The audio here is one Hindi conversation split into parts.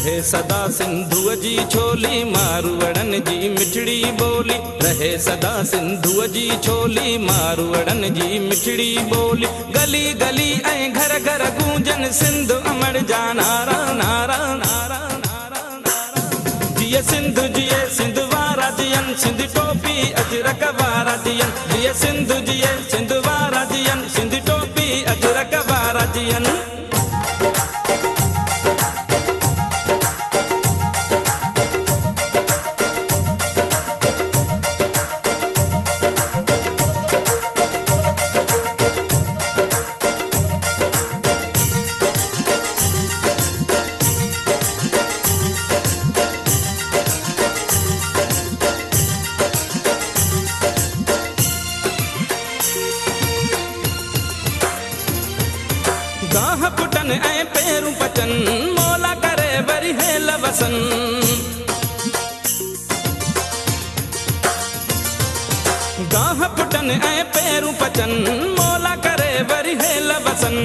रहे सदा सिंधुअ जी छोली मारवड़न जी मिठड़ी बोली। रहे सदा सिंधुअ जी छोली मारवड़न जी मिठड़ी बोली। गली गली ऐं घर घर गूंजन सिंध अमर जा नारा नारा नारा नारा नारा। जिए सिंधु जिए सिंध वारा जियन सिंध टोपी अजरक वारा जियन। जिए सिंधु जिए सिंध वारा जियन सिंध टोपी अजरक वारा जियन। गाह पुटन ऐं पेरूं पचन मौला करे वरी हेल वसन। गाह पुटन ऐं पेरूं पचन मौला करे वरी हेल वसन।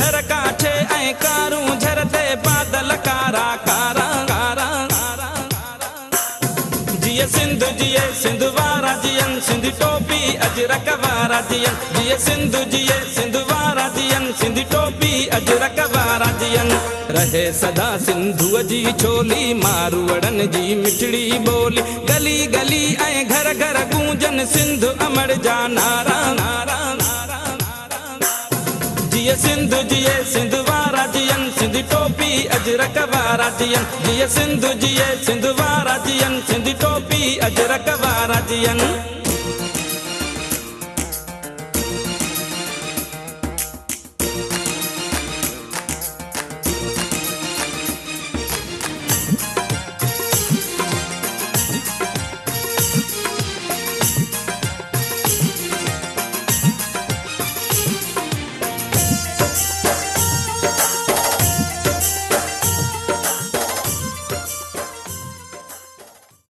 हर काठे ऐं कारूं झरते बादल कारा कारा कारा कारा कारा। जिए सिंधु जिए सिंध वारा जियन सिंध टोपी अजरक वारा जियन। जिए सिंधु जिए सिंध वारा जियन सिंध टोपी अजरक वारा जियन। रहे सदा सिंधुअ जी छोली मारवड़न जी मिठड़ी बोली। गली गली ऐं घर घर गूंजन सिंध अमर जा नारा नारा नारा नारा। जिए सिंधु जिए सिंध वारा जियन सिंध टोपी अजरक वारा जियन। जिए सिंधु जिए सिंध वारा जियन सिंध टोपी अजरक वारा जियन।